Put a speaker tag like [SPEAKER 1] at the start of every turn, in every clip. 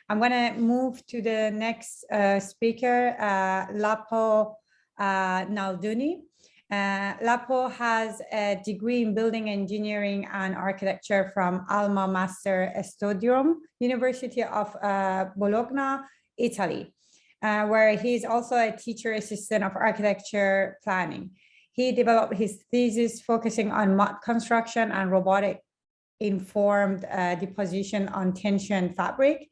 [SPEAKER 1] I'm going to move to the next speaker, Lapo Naldoni. Lapo has a degree in building engineering and architecture from Alma Mater Studium, University of Bologna, Italy, where he is also a teacher assistant of architecture planning. He developed his thesis focusing on mud construction and robotic informed deposition on tension fabric.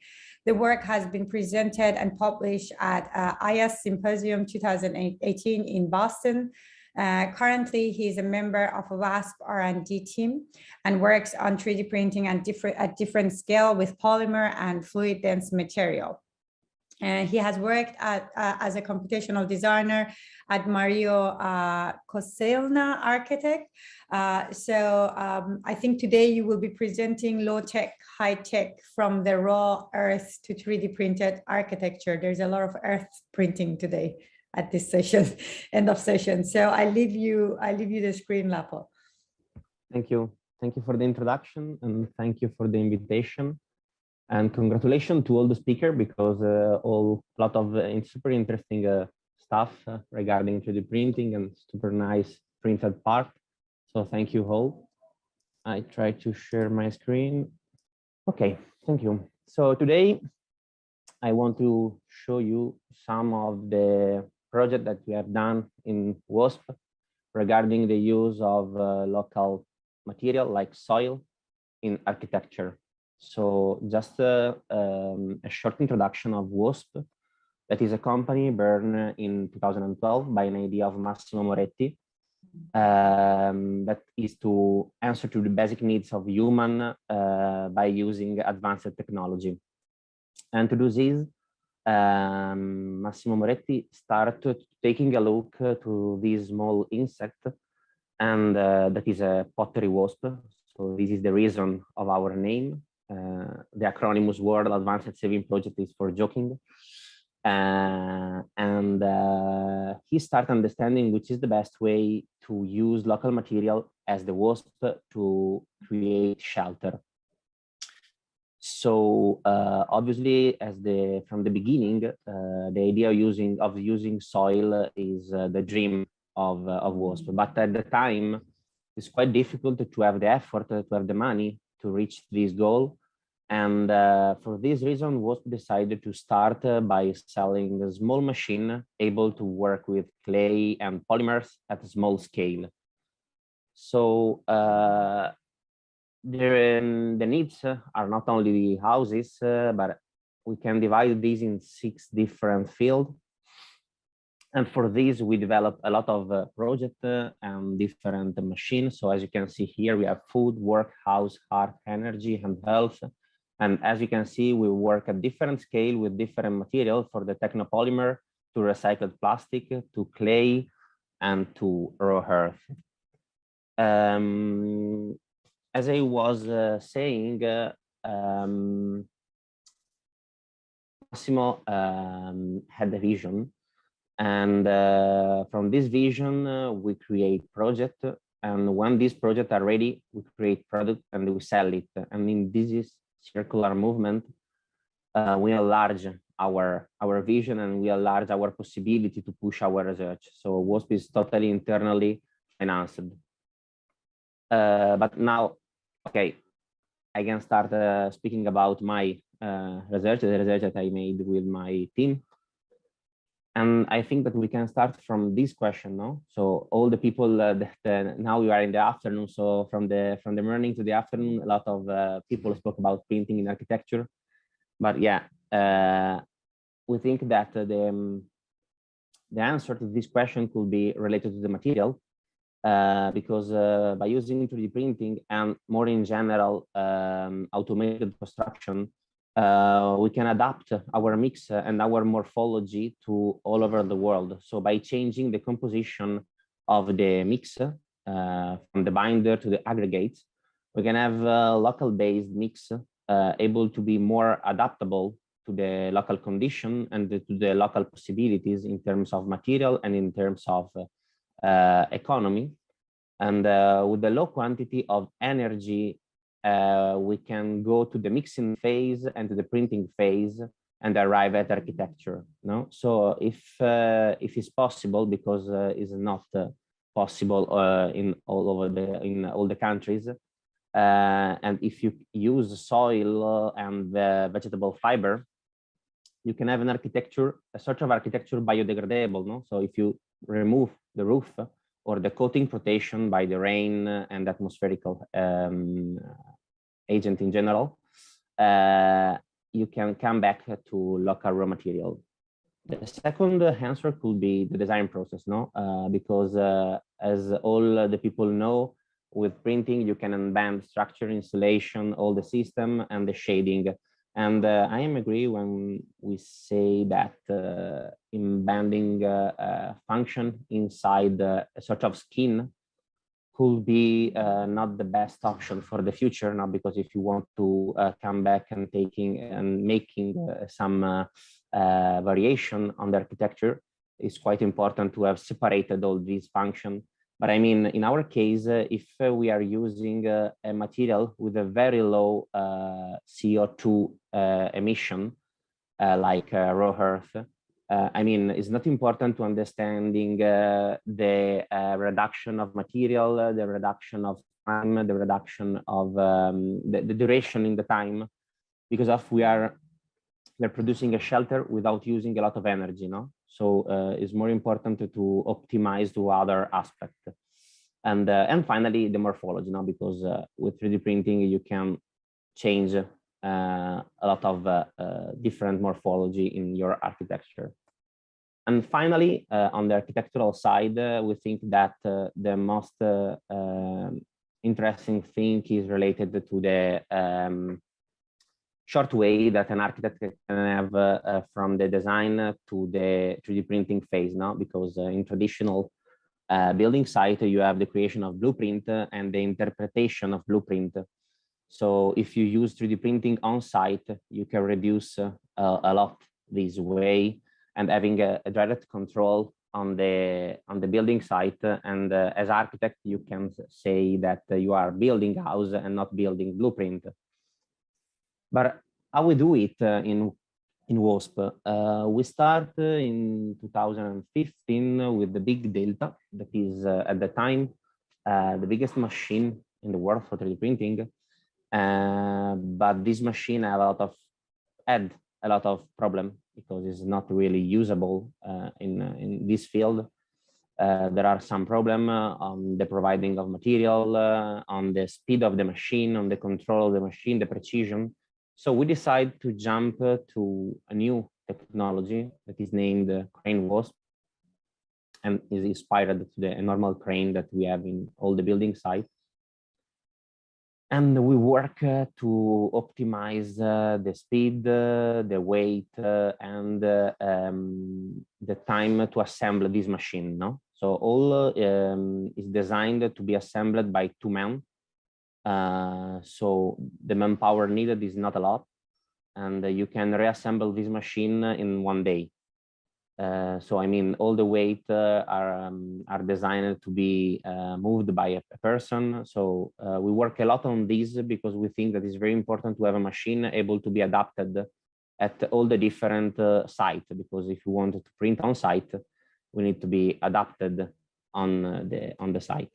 [SPEAKER 1] The work has been presented and published at ISM Symposium 2018 in Boston. Currently, he is a member of a WASP R&D team and works on 3D printing and at different scale with polymer and fluid dense material. He has worked as a computational designer at Mario Koselna Architect. I think today you will be presenting low-tech, high-tech from the raw earth to 3D printed architecture. There's a lot of earth printing today at this session, end of session. So I leave you the screen, Lapo.
[SPEAKER 2] Thank you. Thank you for the introduction and thank you for the invitation. And congratulations to all the speakers because a lot of super interesting stuff regarding 3D printing and super nice printed part. So thank you all. I try to share my screen. Okay, thank you. So today I want to show you some of the project that we have done in WASP regarding the use of local material like soil in architecture. So just a short introduction of WASP. That is a company born in 2012 by an idea of Massimo Moretti. That is to answer to the basic needs of human by using advanced technology. And to do this, Massimo Moretti started taking a look to this small insect, and that is a pottery wasp. So this is the reason of our name. The acronym World Advanced Saving Project is for joking. He started understanding which is the best way to use local material as the wasp to create shelter. So obviously, from the beginning, the idea of using soil is the dream of WASP. But at the time, it's quite difficult to have the effort, to have the money to reach this goal. And for this reason, WASP decided to start by selling a small machine able to work with clay and polymers at a small scale. So the needs are not only the houses, but we can divide these in 6 different fields. And for this, we developed a lot of projects and different machines. So as you can see here, we have food, work, house, art, energy, and health. And as you can see, we work at different scale with different material, for the technopolymer to recycled plastic, to clay, and to raw earth. As I was saying, Massimo had a vision, and from this vision, we create project. And when these projects are ready, we create product and we sell it. And in this circular movement, we enlarge our vision and we enlarge our possibility to push our research. So WASP is totally internally financed. But now, okay, I can start speaking about my research, the research that I made with my team. And I think that we can start from this question, no? So all the people that now we are in the afternoon. So from the morning to the afternoon, a lot of people spoke about printing in architecture. But yeah, we think that the answer to this question could be related to the material, because by using 3D printing and more in general automated construction, we can adapt our mix and our morphology to all over the world. So by changing the composition of the mix from the binder to the aggregates, we can have a local-based mix able to be more adaptable to the local condition and to the local possibilities in terms of material and in terms of economy. And with the low quantity of energy we can go to the mixing phase and to the printing phase and arrive at architecture. No, so if it's possible, because it's not possible in all the countries, and if you use soil and vegetable fiber, you can have an architecture, a sort of architecture biodegradable. No, so if you remove the roof or the coating protection by the rain and atmospherical agent in general, you can come back to local raw material. The second answer could be the design process, no? Because as all the people know, with printing, you can unband structure, insulation, all the system and the shading. And I am agree when we say that in banding function inside a sort of skin could be not the best option for the future now, because if you want to come back and making some variation on the architecture, it's quite important to have separated all these functions. But I mean, in our case, if we are using a material with a very low CO2 emission, like raw earth, I mean, it's not important to understanding the reduction of material, the reduction of time, the reduction of the duration in the time, because we're producing a shelter without using a lot of energy, no? So it's more important to optimize to other aspects. And finally, the morphology, no? Because with 3D printing, you can change a lot of different morphology in your architecture. And finally, on the architectural side, we think that the most interesting thing is related to the short way that an architect can have from the design to the 3D printing phase now, because in traditional building site, you have the creation of blueprint and the interpretation of blueprint. So if you use 3D printing on site, you can reduce a lot this way, and having a direct control on the building site. And as architect, you can say that you are building house and not building blueprint. But how we do it in WASP? We start in 2015 with the Big Delta, that is at the time the biggest machine in the world for 3D printing. But this machine had a lot of problem because it's not really usable in this field. There are some problem on the providing of material, on the speed of the machine, on the control of the machine, the precision. So we decided to jump to a new technology that is named Crane WASP, and is inspired to the normal crane that we have in all the building sites. And we work to optimize the speed, the weight, and the time to assemble this machine. No, so all is designed to be assembled by 2 men. So the manpower needed is not a lot, and you can reassemble this machine in 1 day. So I mean, all the weight are designed to be moved by a person. So we work a lot on this because we think that it's very important to have a machine able to be adapted at all the different sites. Because if you want to print on site, we need to be adapted on the site.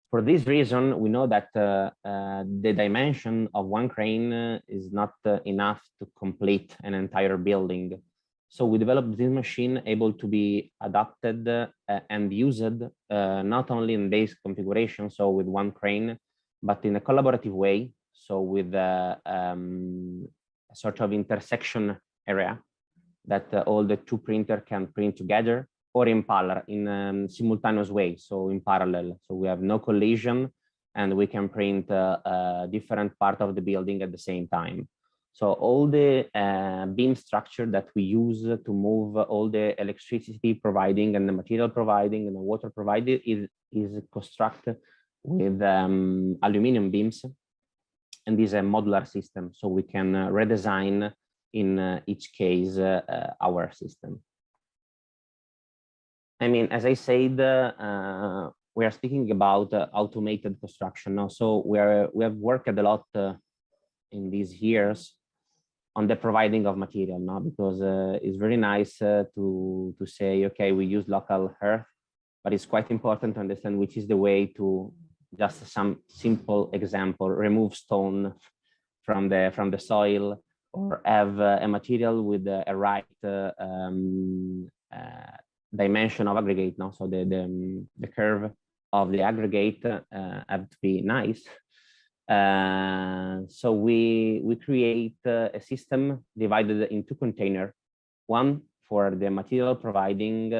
[SPEAKER 2] For this reason, we know that the dimension of 1 crane is not enough to complete an entire building. So we developed this machine able to be adapted and used not only in base configuration, so with 1 crane, but in a collaborative way. So with a sort of intersection area that all the 2 printers can print together, or in parallel, in simultaneous way, so in parallel. So we have no collision, and we can print a different part of the building at the same time. So all the beam structure that we use to move all the electricity providing and the material providing and the water provided is constructed with aluminum beams, and this is a modular system, so we can redesign in each case our system. I mean, as I said, we are speaking about automated construction now. So we have worked a lot in these years on the providing of material now, because it's very nice to say, okay, we use local earth, but it's quite important to understand which is the way to, just some simple example, remove stone from the soil, or have a material with a right dimension of aggregate now. So the curve of the aggregate have to be nice. So we create a system divided into container, one for the material providing,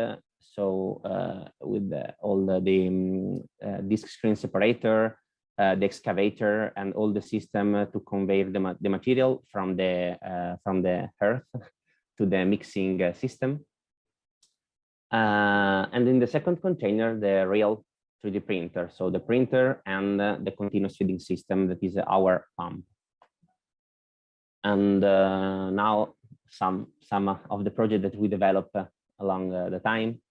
[SPEAKER 2] with all the disc screen separator, the excavator, and all the system to convey the material from the earth to the mixing system. And in the second container, the real 3D printer, so the printer and the continuous feeding system that is our pump. And now some of the project that we developed along the time.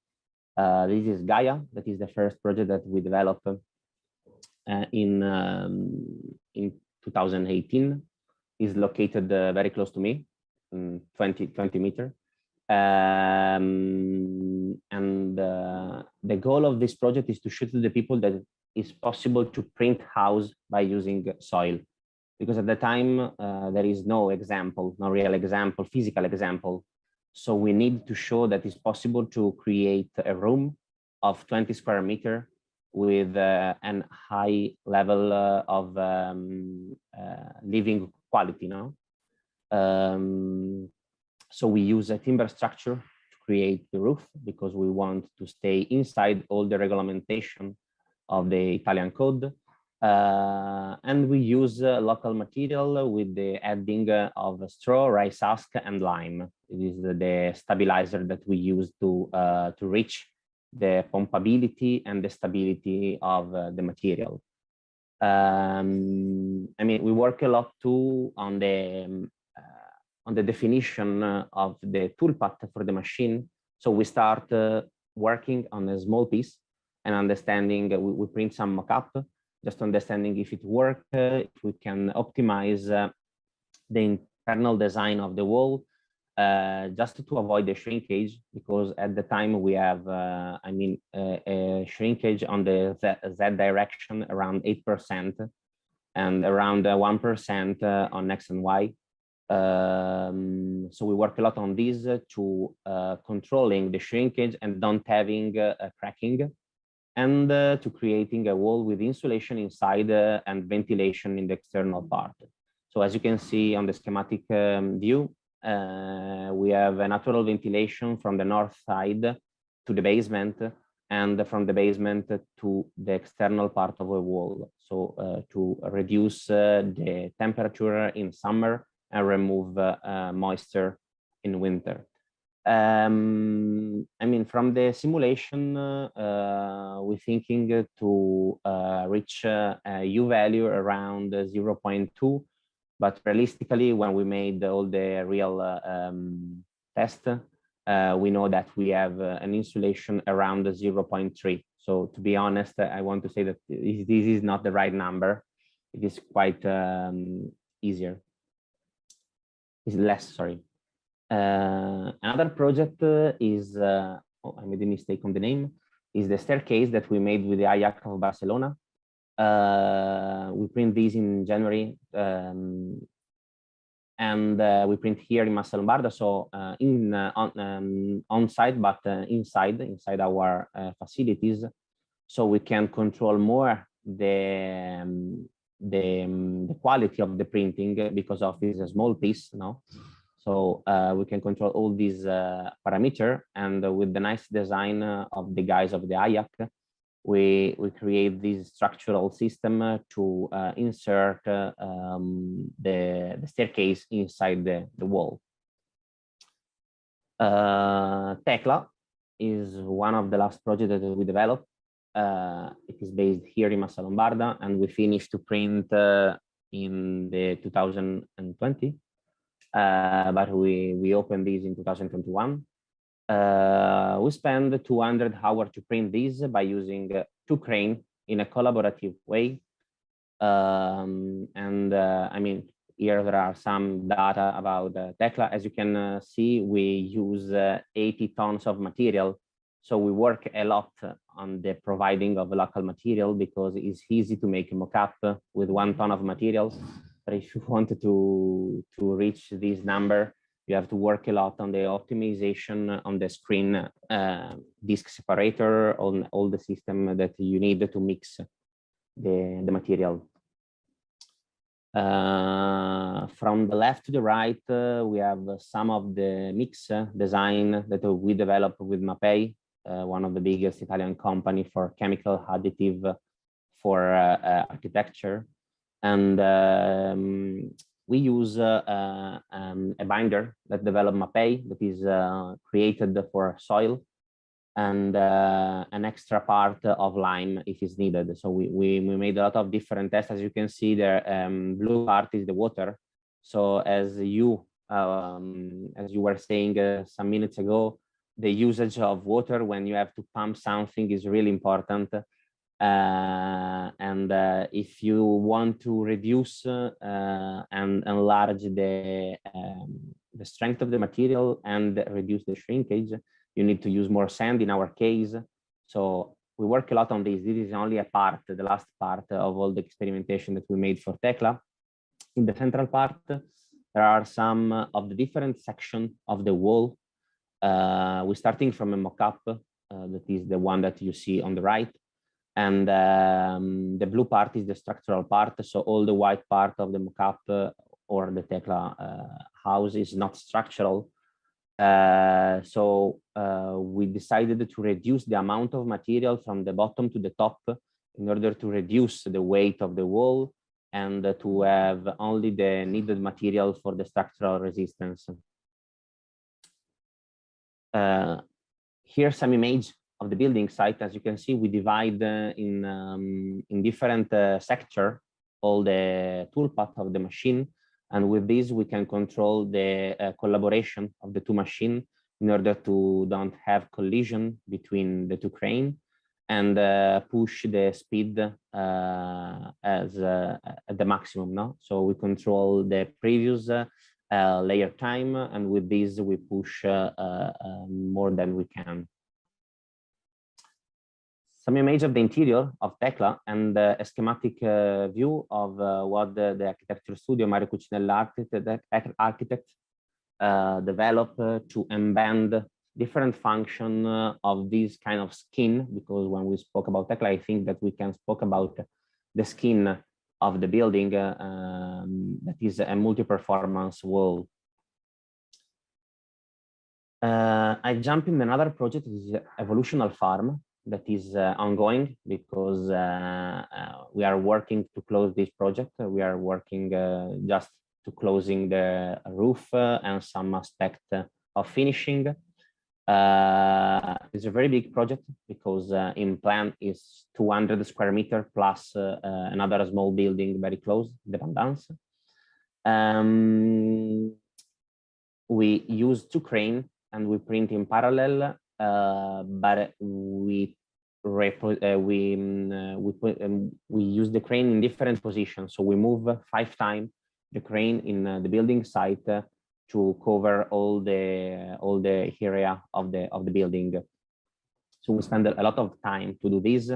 [SPEAKER 2] This is Gaia. That is the first project that we developed in 2018. Is located very close to me, 20 meters. And the goal of this project is to show to the people that it's possible to print house by using soil, because at the time there is no example, no real example, physical example. So we need to show that it's possible to create a room of 20 square meters with an high level of living quality now. So we use a timber structure to create the roof, because we want to stay inside all the regulation of the Italian code. And we use local material with the adding of straw, rice husk, and lime. It is the stabilizer that we use to reach the pumpability and the stability of the material. I mean, we work a lot too on the definition of the toolpath for the machine. So we start working on a small piece and understanding, we print some mock-up, just understanding if it works, if we can optimize the internal design of the wall, just to avoid the shrinkage, because at the time we have, a shrinkage on the Z direction around 8% and around 1% on X and Y. So we work a lot on this to controlling the shrinkage and don't having a cracking, and to creating a wall with insulation inside and ventilation in the external part. So as you can see on the schematic view, we have a natural ventilation from the north side to the basement, and from the basement to the external part of the wall. So to reduce the temperature in summer and remove moisture in winter. I mean, from the simulation, we're thinking to reach a U value around 0.2, but realistically, when we made all the real test, we know that we have an insulation around 0.3. So to be honest, I want to say that this is not the right number. It is quite easier. Is less, sorry. Another project is, oh, I made a mistake on the name, is the staircase that we made with the IAC of Barcelona. We print these in January, and we print here in Massa Lombarda, so on site, but inside our facilities, so we can control more the quality of the printing, because of this small piece now. So we can control all these parameters, and with the nice design of the guys of the IAC, we create this structural system to insert the staircase inside the wall. TECLA is one of the last projects that we developed. It is based here in Massa Lombarda, and we finished to print in the 2020, but we opened this in 2021. We spent 200 hours to print these by using two cranes in a collaborative way. I mean, here there are some data about TECLA. As you can see, we use 80 tons of material. So we work a lot on the providing of local material because it's easy to make a mock-up with 1 ton of materials. But if you wanted to reach this number, you have to work a lot on the optimization on the screen disk separator, on all the system that you need to mix the material. From the left to the right, we have some of the mix design that we developed with Mapei, one of the biggest Italian company for chemical additive for architecture. And we use a binder that developed Mapei that is created for soil, and an extra part of lime if it's needed. So we made a lot of different tests. As you can see, the blue part is the water. So as you were saying some minutes ago, the usage of water when you have to pump something is really important. If you want to reduce and enlarge the strength of the material and reduce the shrinkage, you need to use more sand in our case. So we work a lot on this. This is only a part, the last part of all the experimentation that we made for TECLA. In the central part, there are some of the different sections of the wall. We're starting from a mock-up, that is the one that you see on the right. And the blue part is the structural part. So all the white part of the mock-up or the TECLA house is not structural. So we decided to reduce the amount of material from the bottom to the top in order to reduce the weight of the wall and to have only the needed material for the structural resistance. Here's some image of the building site. As you can see, we divide in different sector all the toolpath of the machine. And with this, we can control the collaboration of the two machines in order to don't have collision between the two cranes and push the speed as at the maximum. No? So we control the previous layer time, and with this, we push more than we can. Some image of the interior of TECLA and a schematic view of what the architecture studio Mario Cucinella architect developed to embed different function of this kind of skin, because when we spoke about TECLA, I think that we can spoke about the skin of the building that is a multi-performance wall. I jump in another project, is Evolutional Farm, that is ongoing because we are working to close this project. We are working just to closing the roof and some aspect of finishing. It's a very big project because in plan is 200 square meter plus another small building very close, Dependance. We use two cranes and we print in parallel. But we use the crane in different positions. So we move 5 times the crane in the building site to cover all the area of the building. So we spend a lot of time to do this.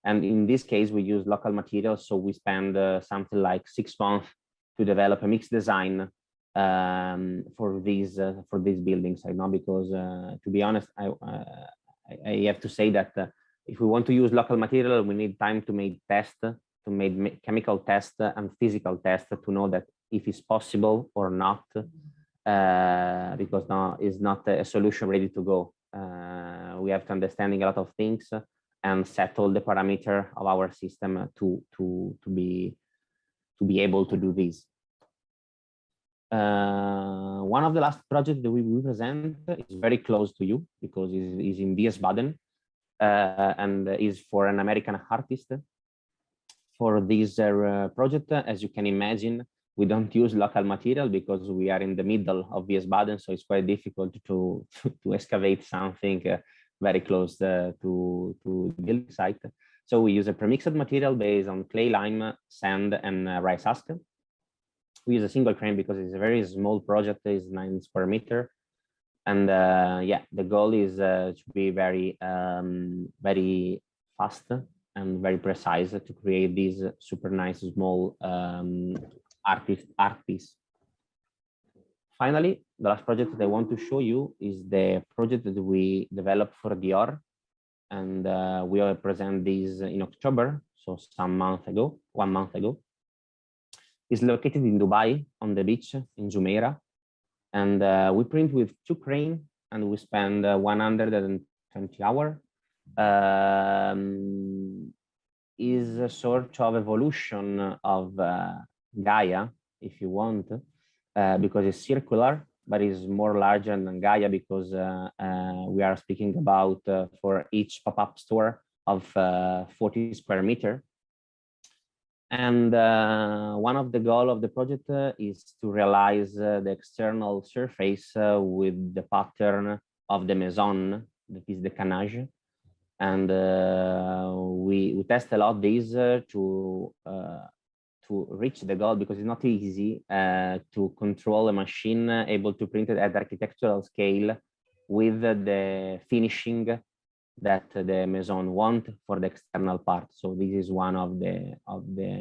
[SPEAKER 2] And in this case, we use local materials. So we spend something like 6 months to develop a mixed design for these buildings. I know, because to be honest, I have to say that if we want to use local material, we need time to make tests, to make chemical tests and physical tests to know that if it's possible or not, because now is not a solution ready to go. We have to understanding a lot of things and set all the parameter of our system to be able to do this. One of the last projects that we will present is very close to you because it is in Wiesbaden and is for an American artist. For this project, as you can imagine, we don't use local material because we are in the middle of Wiesbaden, so it's quite difficult to excavate something very close to the building site. So we use a premixed material based on clay, lime, sand, and rice husk. We use a single crane because it's a very small project, it's 9 square meter. And yeah, the goal is to be very, very fast and very precise to create this super nice small art piece. Finally, the last project that I want to show you is the project that we developed for Dior. And we will present this in October, so one month ago. It's located in Dubai on the beach in Jumeirah. And we print with 2 cranes and we spend 120 hours. Is a sort of evolution of Gaia, if you want, because it's circular, but it's more larger than Gaia because we are speaking about for each pop-up store of 40 square meter. And one of the goals of the project is to realize the external surface with the pattern of the maison, that is the canage. And we test a lot these to reach the goal, because it's not easy to control a machine able to print it at architectural scale with the finishing that the maison want for the external part. So this is one of the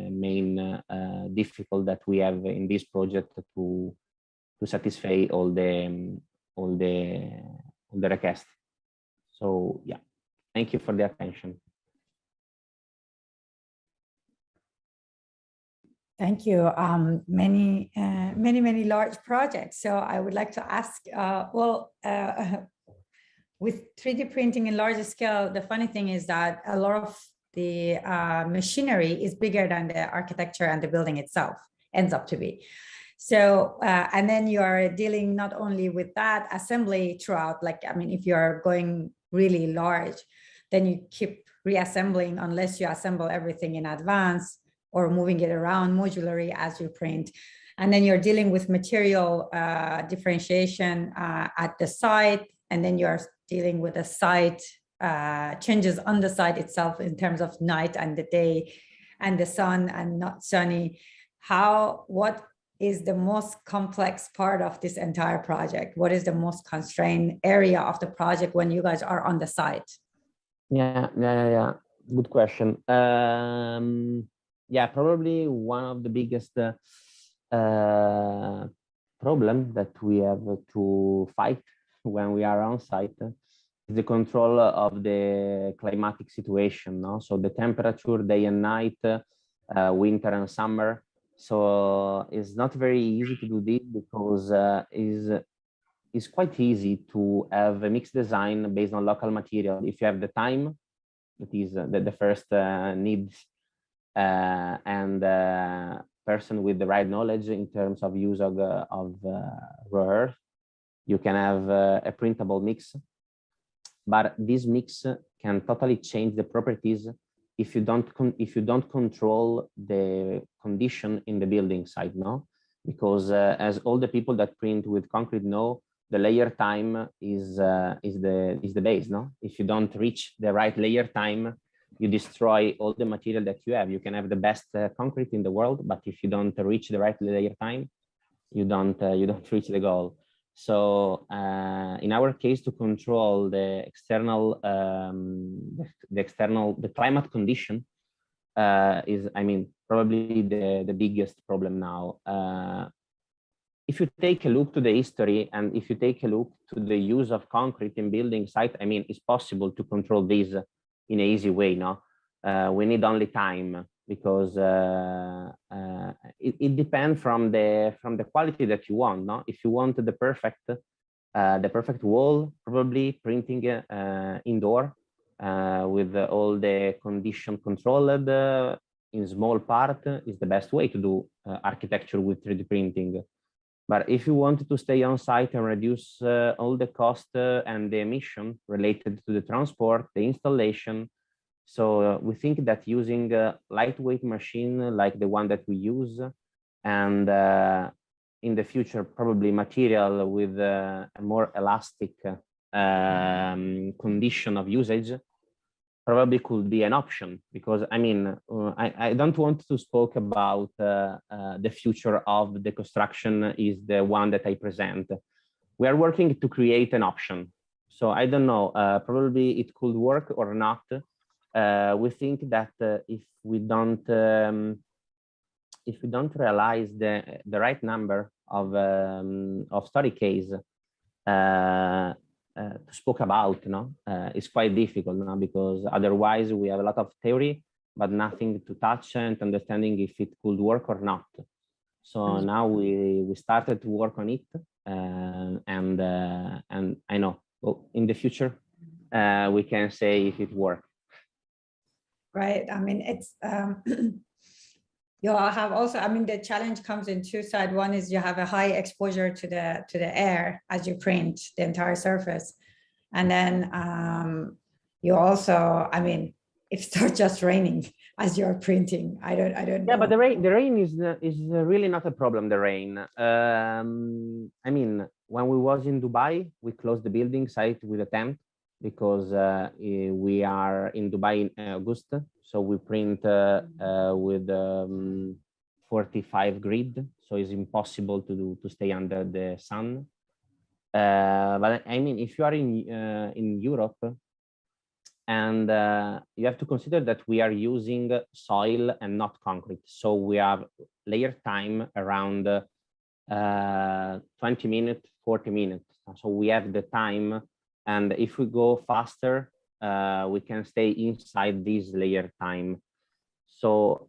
[SPEAKER 2] main difficult that we have in this project to satisfy all the requests. So yeah, thank you for the attention.
[SPEAKER 1] Thank you. Many large projects. So I would like to ask, with 3D printing in larger scale, the funny thing is that a lot of the machinery is bigger than the architecture and the building itself ends up to be. So, and then you are dealing not only with that assembly throughout, like, I mean, if you're going really large, then you keep reassembling unless you assemble everything in advance or moving it around modularly as you print. And then you're dealing with material differentiation at the site, and then you're dealing with the site changes on the site itself in terms of night and the day and the sun and not sunny. What is the most complex part of this entire project? What is the most constrained area of the project when you guys are on the site?
[SPEAKER 2] Yeah. Good question. Yeah, probably one of the biggest problem that we have to fight when we are on site is the control of the climatic situation. No? So the temperature, day and night, winter and summer. So it's not very easy to do this because it's quite easy to have a mixed design based on local material. If you have the time, that is the first needs, and person with the right knowledge in terms of use of raw earth, you can have a printable mix. But this mix can totally change the properties if you don't control the condition in the building site, no? Because as all the people that print with concrete know, the layer time is the base, no? If you don't reach the right layer time, you destroy all the material that you have. You can have the best concrete in the world, but if you don't reach the right layer time, you don't reach the goal. So in our case, to control the external, the climate condition is, I mean, probably the biggest problem now. If you take a look to the history and if you take a look to the use of concrete in building site, I mean, it's possible to control this in an easy way, no? We need only time, because it depends from the quality that you want, no? If you want the perfect wall, probably printing indoor with all the condition controlled in small part is the best way to do architecture with 3D printing. But if you wanted to stay on site and reduce all the cost and the emission related to the transport, the installation, so we think that using a lightweight machine like the one that we use, and in the future probably material with a more elastic condition of usage, probably could be an option, because I mean, I don't want to speak about the future of the construction is the one that I present. We are working to create an option. So I don't know, probably it could work or not. We think that if we don't realize the right number of study case to speak about, it's quite difficult now, because otherwise we have a lot of theory but nothing to touch and understanding if it could work or not. So now we started to work on it, and I know in the future we can say if it works.
[SPEAKER 1] Right. I mean, it's you have also, I mean, the challenge comes in two sides. One is you have a high exposure to the air as you print the entire surface, and then you also, I mean, if it starts just raining as you're printing, I don't
[SPEAKER 2] yeah,
[SPEAKER 1] know.
[SPEAKER 2] but the rain is really not a problem. The rain. I mean, when we was in Dubai, we closed the building site with a tent, because we are in Dubai in August, so we print with 45 grid, so it's impossible to stay under the sun. But I mean, if you are in Europe, and you have to consider that we are using soil and not concrete, so we have layer time around 20 minutes, 40 minutes. So we have the time. And if we go faster, we can stay inside this layer time. So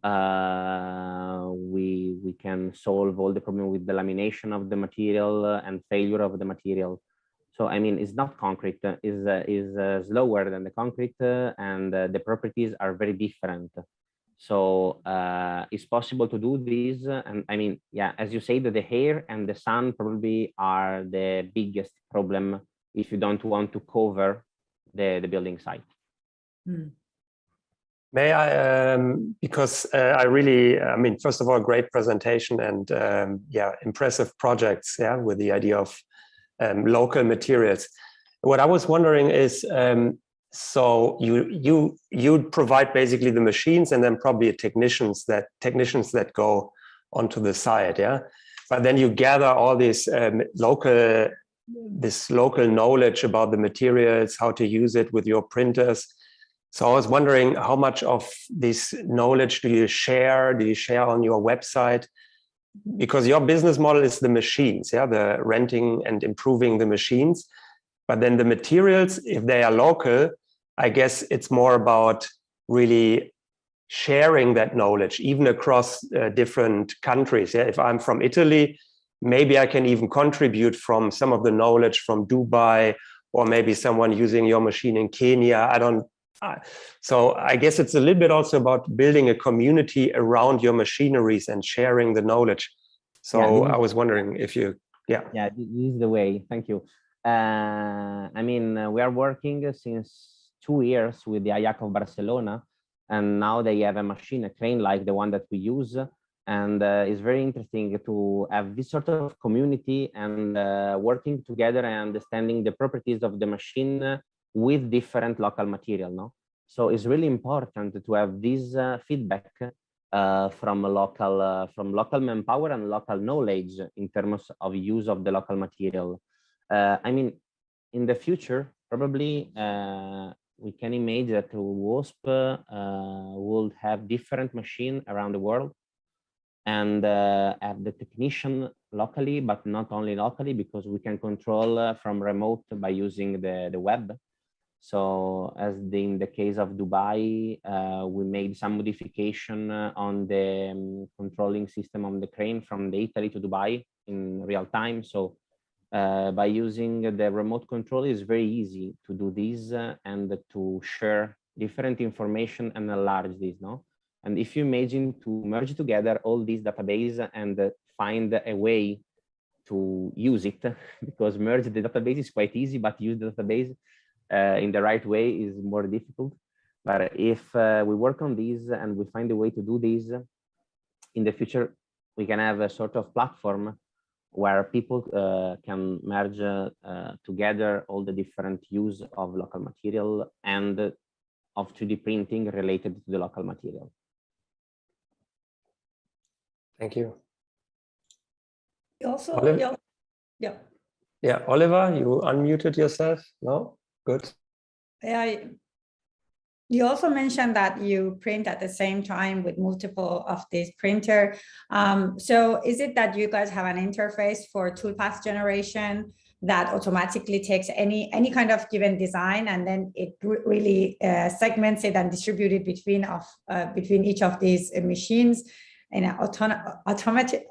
[SPEAKER 2] we can solve all the problem with the lamination of the material and failure of the material. So I mean, it's not concrete, is slower than the concrete, and the properties are very different. So it's possible to do this. And I mean, yeah, as you say, that the air and the sun probably are the biggest problem if you don't want to cover the building site.
[SPEAKER 3] May I, because I really, I mean, first of all, great presentation, and yeah, impressive projects, yeah, with the idea of local materials. What I was wondering is, so you provide basically the machines, and then probably technicians that go onto the site, yeah. But then you gather all this local knowledge about the materials, how to use it with your printers. So I was wondering, how much of this knowledge do you share? Do you share on your website? Because your business model is the machines, yeah, the renting and improving the machines. But then the materials, if they are local, I guess it's more about really sharing that knowledge, even across different countries. Yeah, if I'm from Italy, maybe I can even contribute from some of the knowledge from Dubai, or maybe someone using your machine in Kenya. So I guess it's a little bit also about building a community around your machineries and sharing the knowledge. So yeah, I was wondering if you, yeah.
[SPEAKER 2] Yeah, this is the way. Thank you. I mean, we are working since 2 years with the IAC of Barcelona, and now they have a machine, a crane like the one that we use. And it's very interesting to have this sort of community and working together and understanding the properties of the machine with different local material, no? So it's really important to have this feedback from local manpower and local knowledge in terms of use of the local material. I mean, in the future, probably we can imagine that WASP will have different machines around the world, and have the technician locally, but not only locally, because we can control from remote by using the web. So as in the case of Dubai, we made some modification on the controlling system on the crane from the Italy to Dubai in real time. So by using the remote control, it's very easy to do this and to share different information and enlarge this, no? And if you imagine to merge together all these database and find a way to use it, because merge the database is quite easy, but use the database in the right way is more difficult. But if we work on this and we find a way to do this, in the future, we can have a sort of platform where people can merge together all the different use of local material and of 2D printing related to the local material.
[SPEAKER 1] Thank you. Also,
[SPEAKER 3] yeah, Oliver, you unmuted yourself. No, good.
[SPEAKER 1] Yeah. You also mentioned that you print at the same time with multiple of these printer. So is it that you guys have an interface for toolpath generation that automatically takes any kind of given design, and then it really segments it and distributes it between each of these machines in automatically,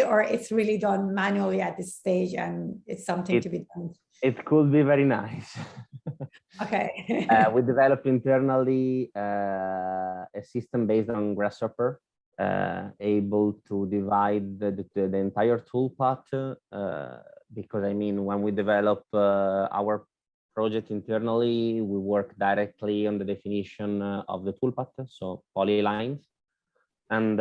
[SPEAKER 1] or it's really done manually at this stage and it's something to be done?
[SPEAKER 2] It could be very nice.
[SPEAKER 1] Okay.
[SPEAKER 2] We developed internally a system based on Grasshopper, able to divide the entire toolpath. Because I mean, when we develop our project internally, we work directly on the definition of the toolpath, so polylines. And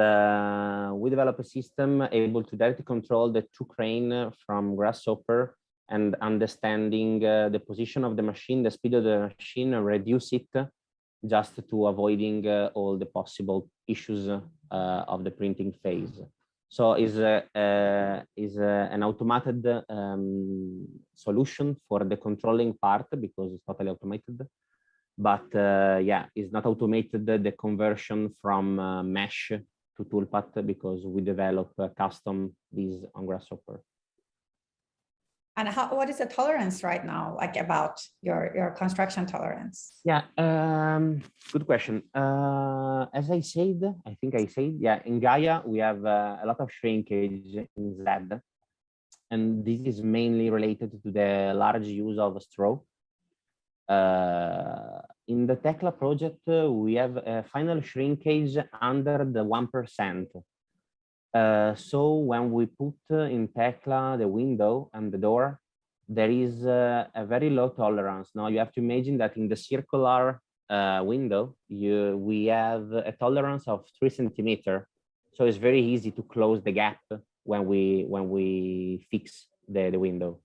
[SPEAKER 2] we develop a system able to directly control the two crane from Grasshopper, and understanding the position of the machine, the speed of the machine, reduce it just to avoiding all the possible issues of the printing phase. So is an automated solution for the controlling part, because it's totally automated. But yeah, it's not automated the conversion from mesh to toolpath, because we develop custom these on Grasshopper.
[SPEAKER 1] And what is the tolerance right now, like about your construction tolerance?
[SPEAKER 2] Yeah, good question. As I said, I think I said, yeah, in Gaia, we have a lot of shrinkage in Z. And this is mainly related to the large use of straw. In the TECLA project, we have a final shrinkage under the 1%. So when we put in TECLA the window and the door, there is a very low tolerance. Now you have to imagine that in the circular window, we have a tolerance of 3 centimeters. So it's very easy to close the gap when we fix the window.